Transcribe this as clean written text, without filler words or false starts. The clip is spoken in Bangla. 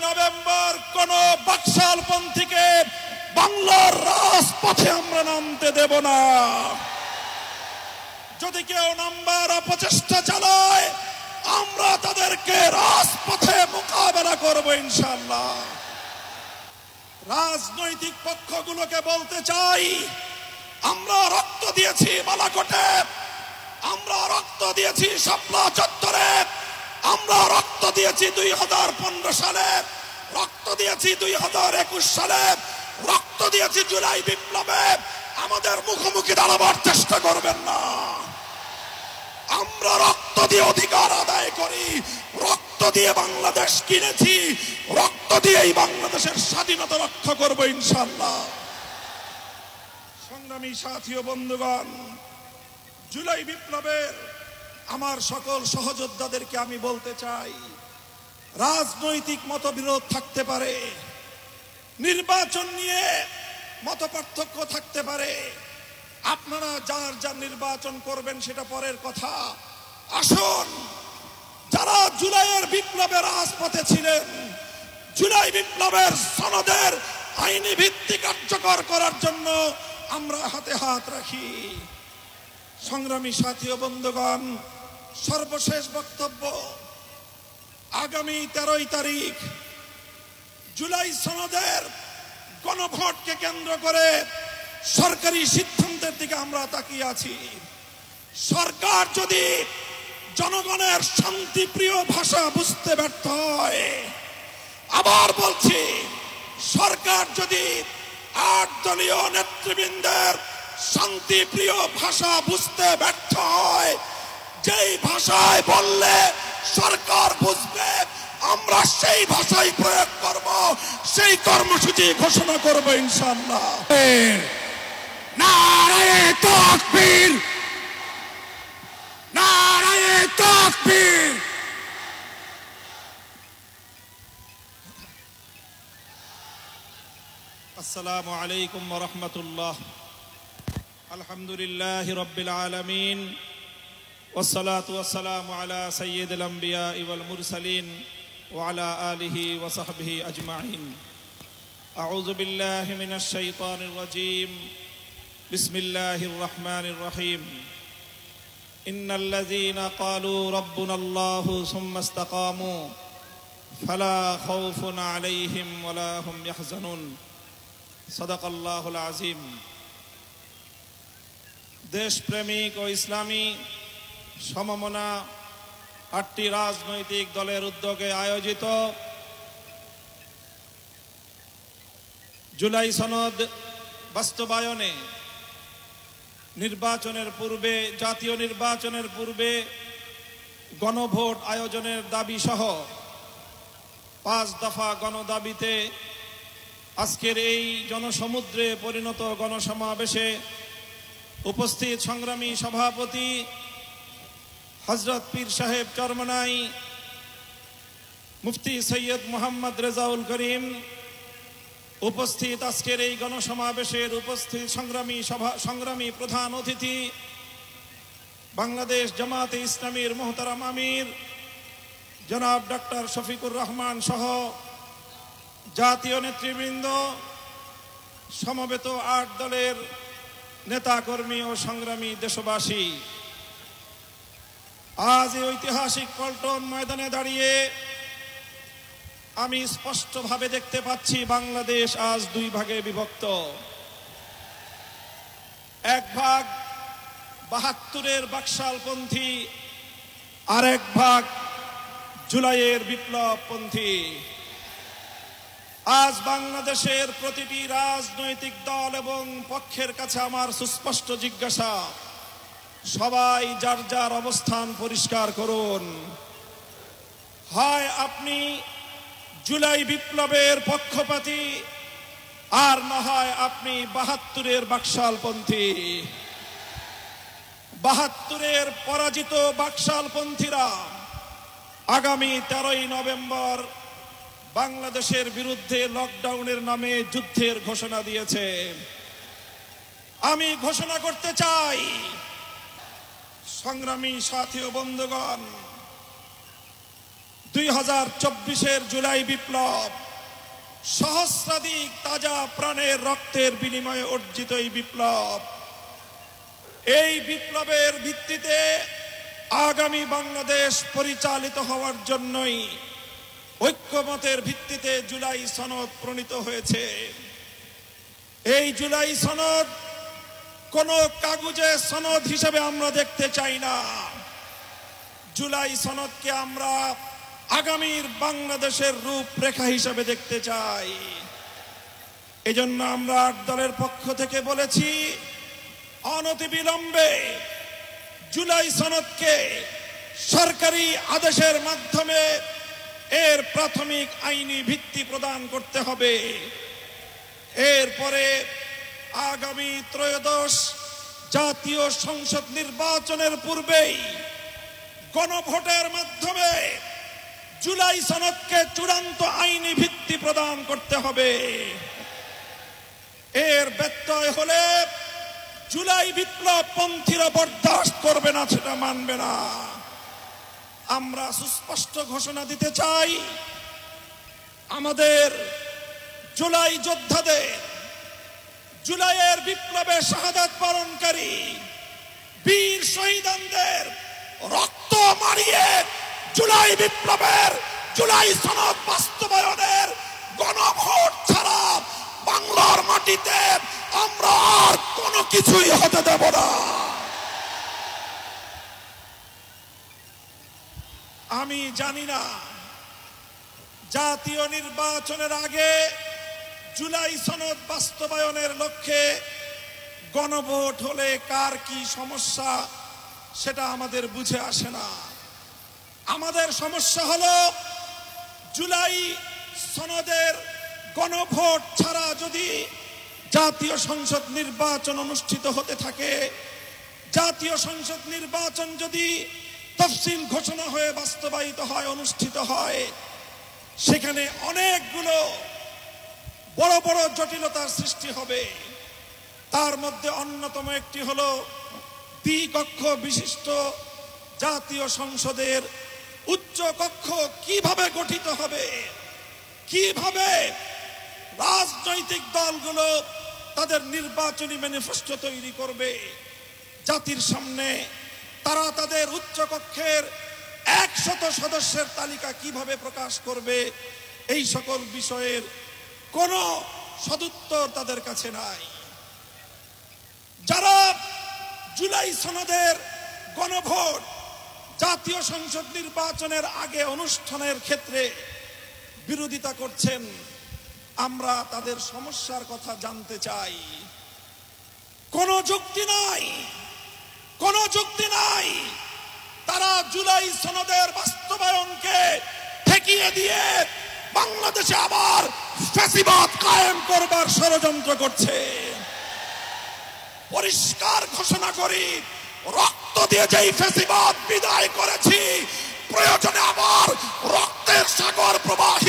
নভেম্বর কোন বাকশালপন্থীকে বাংলার রাজপথে আমরা নামতে দেব না। যদি কেউ নামবার অপচেষ্টা চালায় আমরা তাদেরকে রাজপথে মোকাবেলা করব ইনশাআল্লাহ। রাজনৈতিক পক্ষগুলোকে বলতে চাই, আমরা রক্ত দিয়েছি বালাকোটে, আমরা রক্ত দিয়েছি শাপলা চত্বরে, আমরা রক্ত দিয়েছি 2015 সালে, রক্ত দিয়েছি 2021 সালে, রক্ত দিয়েছি জুলাই বিপ্লবে। আমাদের মুখোমুখি দাঁড়াবার চেষ্টা করবেন না। আমরা রক্ত দিয়ে অধিকার আদায় করি, রক্ত দিয়ে বাংলাদেশ কিনেছি, রক্ত দিয়েই বাংলাদেশের স্বাধীনতা রক্ষা করব ইনশাআল্লাহ। সংগ্রামী সাথী ও বন্ধুগণ, জুলাই বিপ্লবের আমার সকল সহযোদ্ধাদেরকে আমি বলতে চাই, রাজনৈতিক মতবিরোধ থাকতে পারে, নির্বাচন নিয়ে মতপার্থক্য থাকতে পারে, আপনারা যার যার নির্বাচন করবেন সেটা পরের কথা। আসুন, যারা জুলাইয়ের বিপ্লবের রাজপথে ছিলেন, জুলাই বিপ্লবের সনদের আইনি ভিত্তি কার্যকর করার জন্য আমরা হাতে হাত রাখি। সংগ্রামী সাথী ও বন্ধুগণ, সর্বশেষ বক্তব্য, আগামী 13 তারিখ জুলাই সনদের গণভোটকে কেন্দ্র করে সরকারি সিদ্ধান্তের দিকে আমরা তাকিয়ে আছি। সরকার যদি জনগণের শান্তিপ্রিয় ভাষা বুঝতে ব্যর্থ হয়, আবার বলছি, সরকার যদি 8 দলীয় নেতৃবৃন্দের শান্তিপ্রিয় ভাষা বুঝতে ব্যর্থ হয়, যেই ভাষায় বললে সরকার বুঝবে আমরা সেই ভাষাই প্রয়োগ করব, সেই কর্মসূচি ঘোষণা করব ইনশাআল্লাহ। নারায়ে তাকবীর, নারায়ে তাকবীর। আসসালামু আলাইকুম ওয়া রাহমাতুল্লাহ। আলহামদুলিল্লাহি রাব্বিল আলামিন, ওয়াসসালাতু ওয়াসসালামু আলা সাইয়্যিদিল আমবিয়া ওয়াল মুরসালিন ওয়া আলা আলিহি ওয়া সাহবিহি আজমাইন। আউযু বিল্লাহি মিনাশ শাইতানির রাজীম। বিসমিল্লাহির রহমানির রহিম। ইন্নাল্লাযীনা ক্বালু রাব্বুনাল্লাহু সুম্মা ইসতাকামু ফালা খাউফুন আলাইহিম ওয়া লা হুম ইয়াহজানুন। সাদাকাল্লাহুল আযীম। দেশপ্রেমিক ও ইসলামী সমমনা 8টি রাজনৈতিক দলের উদ্যোগে আয়োজিত জুলাই সনদ বাস্তবায়নে নির্বাচনের পূর্বে, জাতীয় নির্বাচনের পূর্বে গণভোট আয়োজনের দাবি সহ 5 দফা গণদাবিতে আজকের এই জনসমুদ্রে পরিণত গণসমাবেশে উপস্থিত সংগ্রামী সভাপতি হযরত পীর সাহেব চরমনাই, মুফতি সৈয়দ মোহাম্মদ রেজাউল করিম, উপস্থিত আজকের এই গণসমাবেশের উপস্থিত সংগ্রামী প্রধান অতিথি বাংলাদেশ জামাতে ইসলামীর মোহতারাম আমির জনাব ডক্টর শফিকুর রহমান সহ জাতীয় নেতৃবৃন্দ, সমবেত 8 দলের নেতাকর্মী ও সংগ্রামী দেশবাসী, আজ এই ঐতিহাসিক পল্টন ময়দানে দাঁড়িয়ে আমি স্পষ্টভাবে দেখতে পাচ্ছি বাংলাদেশ আজ 2 ভাগে বিভক্ত। এক ভাগ 72-এর বাকশালপন্থী, আরেক ভাগ জুলাইয়ের বিপ্লবপন্থী। আজ বাংলাদেশের প্রতিটি রাজনৈতিক দল এবং পক্ষের কাছে আমার সুস্পষ্ট জিজ্ঞাসা, সবাই যার যার অবস্থান পরিষ্কার করুন। হয় আপনি জুলাই বিপ্লবের পক্ষপাতী, আর না হয় আপনি 72-এর বাকশালপন্থী। 72-এর পরাজিত বাকশালপন্থীরা আগামী 13 নভেম্বর বাংলাদেশের বিরুদ্ধে লকডাউনের নামে যুদ্ধের ঘোষণা দিয়েছে। আমি ঘোষণা করতে চাই, সংগ্রামী সাথী ও বন্ধুগণ, 2024-এর জুলাই বিপ্লব সহস্রাধিক তাজা প্রাণের রক্তের বিনিময়ে অর্জিত এই বিপ্লব। এই বিপ্লবের ভিত্তিতে আগামী বাংলাদেশ পরিচালিত হওয়ার জন্যই ঐক্যমতের ভিত্তিতে জুলাই সনদ প্রণীত হয়েছে। এই জুলাই সনদ কোন কাগজে সনদ হিসেবে আমরা দেখতে চাই না। জুলাই সনদকে আমরা আগামীর বাংলাদেশের রূপরেখা হিসেবে দেখতে চাই। এজন্য আমরা ৮ দলের পক্ষ থেকে বলেছি, অনতিবিলম্বে জুলাই সনদকে সরকারি আদেশের মাধ্যমে এর প্রাথমিক আইনি ভিত্তি প্রদান করতে হবে। এরপরে আগামী ত্রয়োদশ জাতীয় সংসদ নির্বাচনের পূর্বেই গণভোটের মাধ্যমে জুলাই সনদকে চূড়ান্ত আইনি ভিত্তি প্রদান করতে হবে। এর ব্যত্যয় হলে জুলাই বিপ্লব পন্থীরা বরদাস্ত করবে না, সেটা মানবে না। আমরা সুস্পষ্ট ঘোষণা দিতে চাই, আমাদের জুলাই যোদ্ধাদের, জুলাইয়ের বিপ্লবে শাহাদাত বরণকারী বীর শহীদদের রক্ত মারিয়ে জুলাই বিপ্লবের, জুলাই সনদ বাস্তবায়নের গণভোট ছাড়া বাংলার মাটিতে আমরা আর কোনো কিছুই হতে দেব না। আমি জানি না জাতীয় নির্বাচনের আগে জুলাই সনদ বাস্তবায়নের লক্ষ্যে গণভোট হলে কার কি সমস্যা, সেটা আমাদের বুঝে আসে না। আমাদের সমস্যা হলো জুলাই সনদের গণভোট ছাড়া যদি জাতীয় সংসদ নির্বাচন অনুষ্ঠিত হতে থাকে, জাতীয় সংসদ নির্বাচন যদি তফসিল ঘোষণা হয়ে বাস্তবায়িত হয়, অনুষ্ঠিত হয়, সেখানে অনেকগুলো বড় বড় জটিলতার সৃষ্টি হবে। তার মধ্যে অন্যতম একটি হলো দ্বিকক্ষ বিশিষ্ট জাতীয় সংসদের উচ্চ কক্ষ কিভাবে গঠিত হবে, কিভাবে রাজনৈতিক দলগুলো তাদের নির্বাচনী ম্যানিফেস্টো তৈরি করবে, জাতির সামনে তারা তাদের উচ্চ কক্ষের 100 সদস্যের তালিকা কিভাবে প্রকাশ করবে, এই সকল বিষয়ের কোনো সদুত্তর তাদের কাছে নাই। যারা জুলাই সনদের গণভোট জাতীয় সংসদ নির্বাচনের আগে অনুষ্ঠানের ক্ষেত্রে বিরোধিতা করছেন, আমরা তাদের সমস্যার কথা জানতে চাই। কোনো যুক্তি নাই, কোনো যুক্তি নাই। তারা জুলাই সনদের বাস্তবায়নকে ঠেকিয়ে দিয়ে বাংলাদেশে আবার ফ্যাসিবাদ কায়েম করবার ষড়যন্ত্র করছে। পরিষ্কার ঘোষণা করি, রক্ত দিয়ে যেই ফ্যাসিবাদ বিদায় করেছি, প্রয়োজনে আবার রক্তের সাগর প্রবাহিত